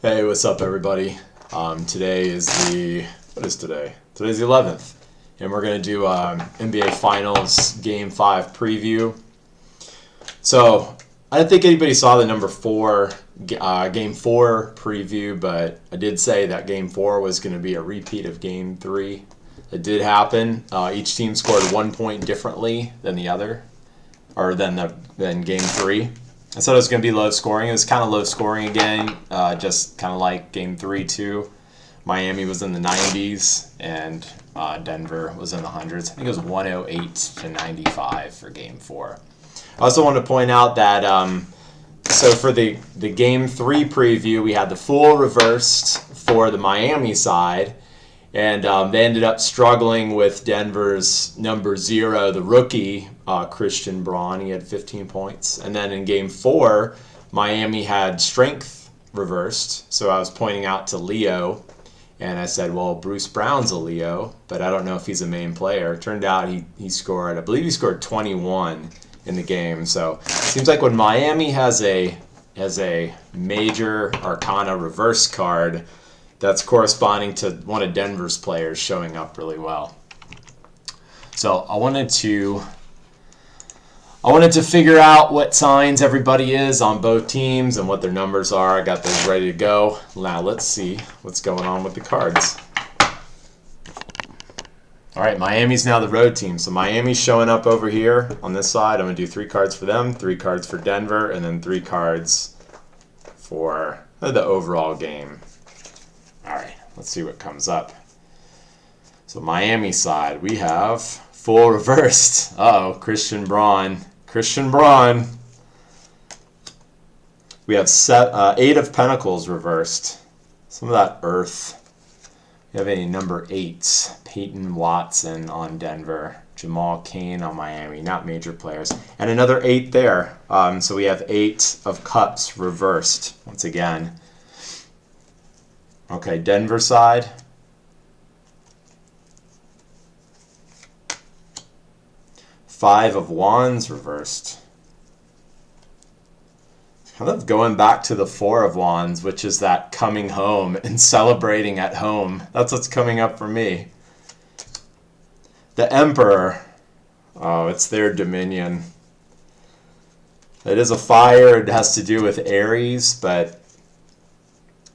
Hey, what's up, everybody? Today is what is today? Today's the 11th, and we're going to do NBA Finals Game 5 preview. So, I don't think anybody saw the number 4 Game 4 preview, but I did say that Game 4 was going to be a repeat of Game 3. It did happen. Each team scored 1 point differently than the other, or than Game 3. I thought it was going to be low scoring. It was kind of low scoring again, just kind of like Game 3 too. Miami was in the 90s, and Denver was in the hundreds. I think it was 108 to 95 for Game 4. I also want to point out that so for the Game 3 preview, we had the full reversed for the Miami side, and they ended up struggling with Denver's number 0, the rookie, Christian Braun. He had 15 points. And then in Game 4, Miami had strength reversed. So I was pointing out to Leo, and I said, well, Bruce Brown's a Leo, but I don't know if he's a main player. It turned out he scored, I believe he scored 21 in the game. So it seems like when Miami has a major Arcana reverse card, that's corresponding to one of Denver's players showing up really well. So I wanted to figure out what signs everybody is on both teams and what their numbers are. I got those ready to go. Now let's see what's going on with the cards. All right, Miami's now the road team. So Miami's showing up over here on this side. I'm going to do 3 cards for them, 3 cards for Denver, and then 3 cards for the overall game. All right, let's see what comes up. So Miami side, we have full reversed. Uh-oh, Christian Braun. We have 8 of Pentacles reversed. Some of that Earth. We have a number 8, Peyton Watson on Denver. Jamal Cain on Miami, not major players. And another 8 there. So we have 8 of Cups reversed once again. Okay, Denver side. Five of Wands reversed. Kind of going back to the 4 of Wands, which is that coming home and celebrating at home. That's what's coming up for me. The Emperor. Oh, it's their dominion. It is a fire. It has to do with Aries, but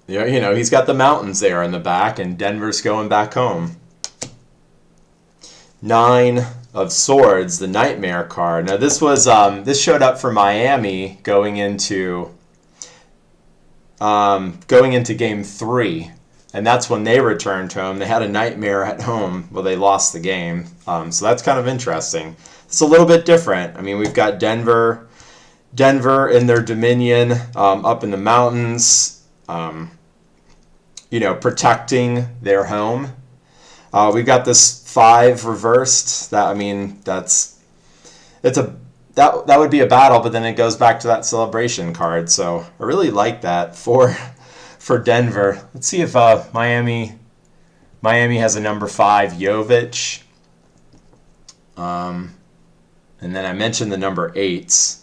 you know, he's got the mountains there in the back, and Denver's going back home. 9 of Swords, the Nightmare card. Now this was this showed up for Miami going into Game 3, and that's when they returned home. They had a nightmare at home. Well, they lost the game, so that's kind of interesting. It's a little bit different. I mean, we've got Denver in their dominion, up in the mountains. Protecting their home. We've got this 5 reversed. That would be a battle, but then it goes back to that celebration card. So I really like that for Denver. Let's see if Miami has a number 5, Jovic. And then I mentioned the number 8s.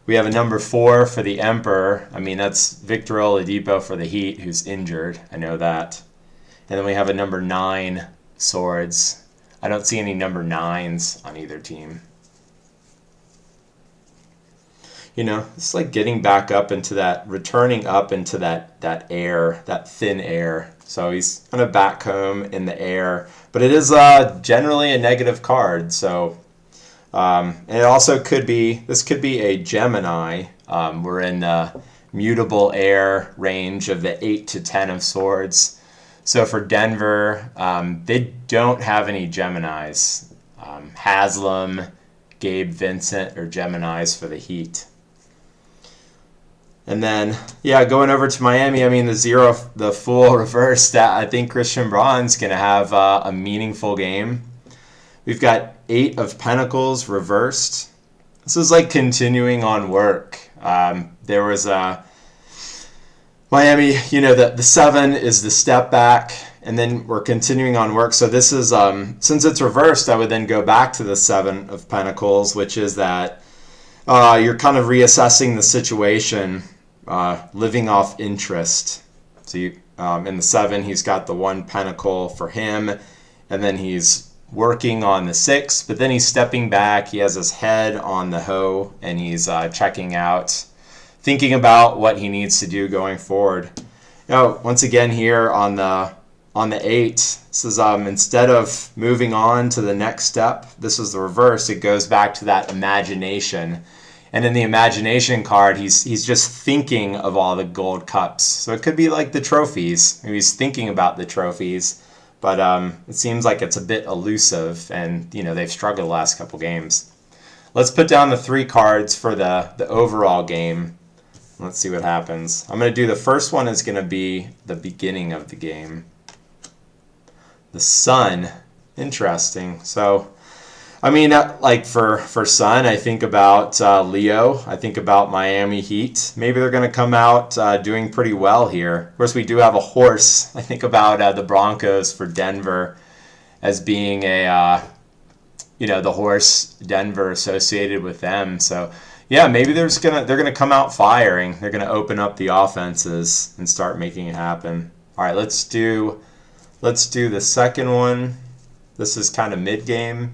We have a number 4 for the Emperor. I mean, that's Victor Oladipo for the Heat, who's injured. I know that. And then we have a number 9, Swords. I don't see any number 9s on either team. You know, it's like getting back up into that, returning up into that air, that thin air. So he's kind of back home in the air. But it is generally a negative card, so... and it also could be a Gemini. We're in the mutable air range of the 8 to 10 of Swords. So for Denver, they don't have any Geminis. Haslam, Gabe Vincent are Geminis for the Heat. And then, going over to Miami, I mean, the full reverse, I think Christian Braun's going to have a meaningful game. We've got 8 of Pentacles reversed. This is like continuing on work. There was Miami, the 7 is the step back, and then we're continuing on work. So this is, since it's reversed, I would then go back to the 7 of Pentacles, which is that you're kind of reassessing the situation, living off interest. So in the 7, he's got the 1 pentacle for him, and then he's working on the 6, but then he's stepping back. He has his head on the hoe, and he's checking out, thinking about what he needs to do going forward. Once again here on the 8, this is instead of moving on to the next step, this is the reverse. It goes back to that imagination. And in the imagination card, he's just thinking of all the gold cups. So it could be like the trophies. Maybe he's thinking about the trophies, but it seems like it's a bit elusive, and they've struggled the last couple games. Let's put down the 3 cards for the overall game. Let's see what happens. I'm going to do the first one is going to be the beginning of the game. The Sun. Interesting. So, I mean, like for Sun, I think about Leo. I think about Miami Heat. Maybe they're going to come out doing pretty well here. Of course, we do have a horse. I think about the Broncos for Denver as being the horse Denver associated with them. So, yeah, maybe they're gonna come out firing. They're gonna open up the offenses and start making it happen. All right, let's do the second one. This is kind of mid-game.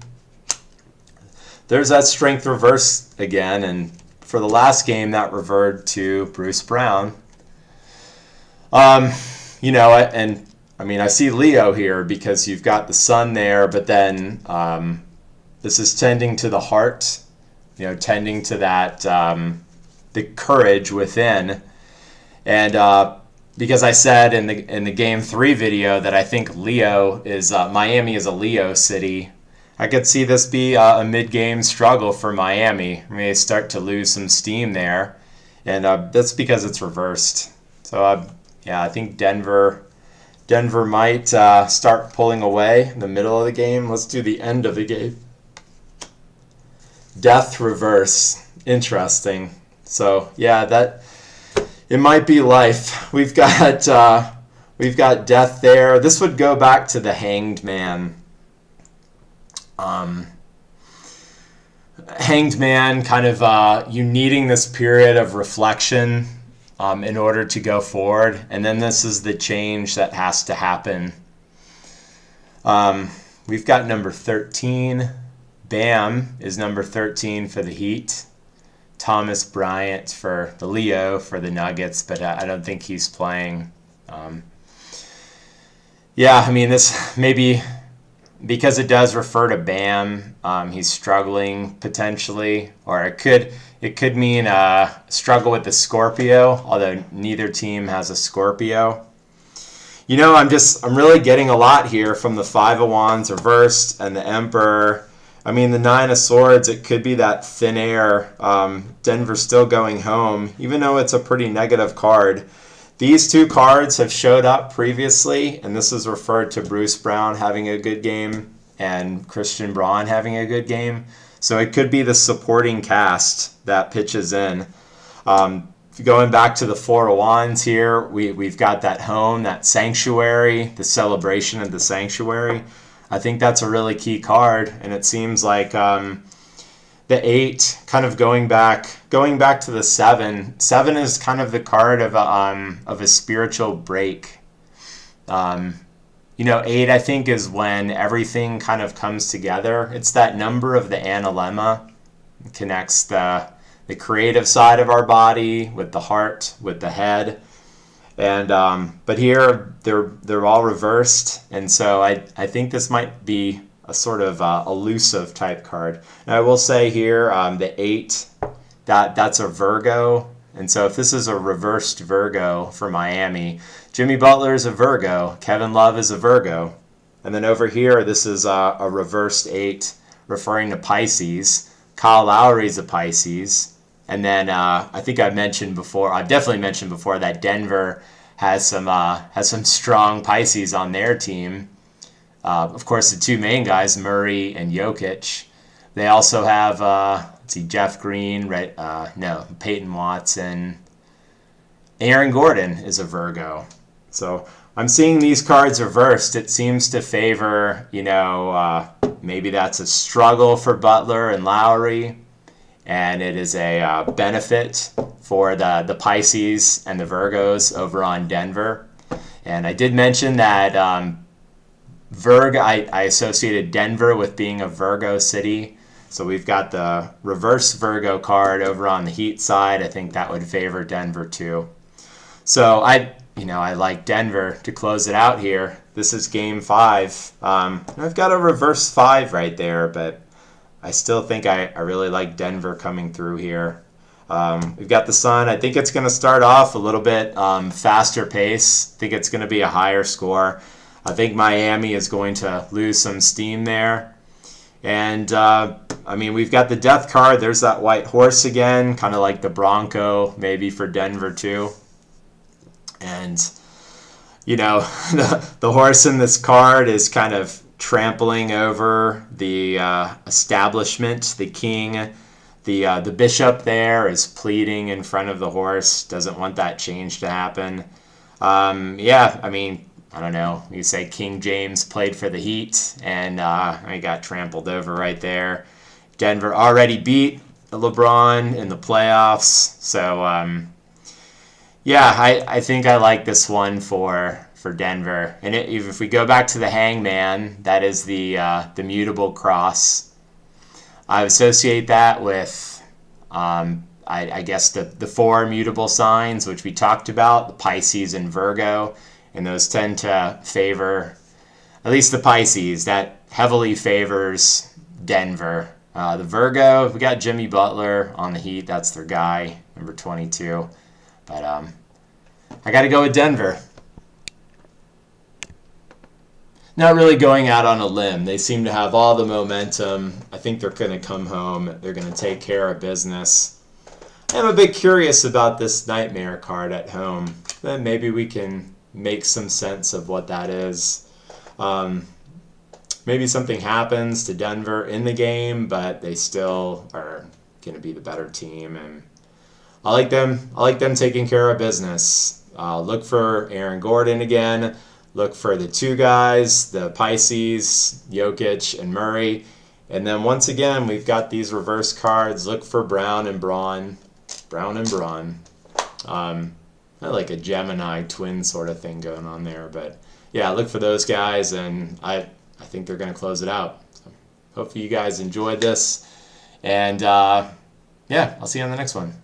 There's that strength reverse again, and for the last game that reverted to Bruce Brown. I see Leo here because you've got the Sun there, but then this is tending to the heart. Tending to that, the courage within. And because I said in the Game 3 video that I think Miami is a Leo city, I could see this be a mid-game struggle for Miami. May start to lose some steam there, and that's because it's reversed. So, I think Denver might start pulling away in the middle of the game. Let's do the end of the game. Death reverse. Interesting. So that it might be life. We've got death there. This would go back to the Hanged Man. Hanged Man, kind of you needing this period of reflection in order to go forward, and then this is the change that has to happen. We've got number 13. Bam is number 13 for the Heat. Thomas Bryant for the Leo for the Nuggets, but I don't think he's playing. This maybe because it does refer to Bam, he's struggling potentially, or it could mean struggle with the Scorpio, although neither team has a Scorpio. I'm really getting a lot here from the 5 of Wands reversed and the Emperor. The 9 of Swords, it could be that thin air. Denver still going home, even though it's a pretty negative card. These 2 cards have showed up previously, and this is referred to Bruce Brown having a good game and Christian Braun having a good game. So it could be the supporting cast that pitches in. Going back to the 4 of Wands here, we've got that home, that sanctuary, the celebration of the sanctuary. I think that's a really key card, and it seems like the 8 kind of going back to the 7. 7 is kind of the card of a spiritual break. 8 I think is when everything kind of comes together. It's that number of the analemma. It connects the creative side of our body with the heart, with the head. And but here they're all reversed, and so I think this might be a sort of elusive type card. And I will say here the 8 that's a Virgo, and so if this is a reversed Virgo for Miami, Jimmy Butler is a Virgo, Kevin Love is a Virgo, and then over here this is a reversed 8 referring to Pisces. Kyle Lowry is a Pisces. And then I think I've definitely mentioned before that Denver has some strong Pisces on their team. Of course, the 2 main guys, Murray and Jokic. They also have Jeff Green, Peyton Watson. Aaron Gordon is a Virgo. So I'm seeing these cards reversed. It seems to favor, maybe that's a struggle for Butler and Lowry. And it is a benefit for the Pisces and the Virgos over on Denver. And I did mention that I associated Denver with being a Virgo city. So we've got the reverse Virgo card over on the Heat side. I think that would favor Denver too. So I like Denver to close it out here. This is game 5. I've got a reverse 5 right there, but I still think I really like Denver coming through here. We've got the Sun. I think it's going to start off a little bit faster pace. I think it's going to be a higher score. I think Miami is going to lose some steam there. And, we've got the death card. There's that white horse again, kind of like the Bronco, maybe for Denver too. And, the horse in this card is kind of trampling over the establishment, the king. The bishop there is pleading in front of the horse, doesn't want that change to happen. I don't know. You say King James played for the Heat, and I got trampled over right there. Denver already beat LeBron in the playoffs, so I think I like this one for Denver. And if we go back to the Hangman, that is the mutable cross. I associate that with, I guess, the 4 mutable signs, which we talked about, the Pisces and Virgo. And those tend to favor, at least the Pisces, that heavily favors Denver. The Virgo, we got Jimmy Butler on the Heat. That's their guy, number 22. But I got to go with Denver. Not really going out on a limb. They seem to have all the momentum. I think they're going to come home. They're going to take care of business. I'm a bit curious about this Nightmare card at home. Then maybe we can make some sense of what that is. Maybe something happens to Denver in the game, but they still are going to be the better team. And I like them taking care of business. Look for Aaron Gordon again. Look for the 2 guys, the Pisces, Jokic, and Murray. And then once again, we've got these reverse cards. Look for Brown and Braun. I like a Gemini twin sort of thing going on there. But yeah, look for those guys, and I think they're going to close it out. So hopefully you guys enjoyed this. And I'll see you on the next one.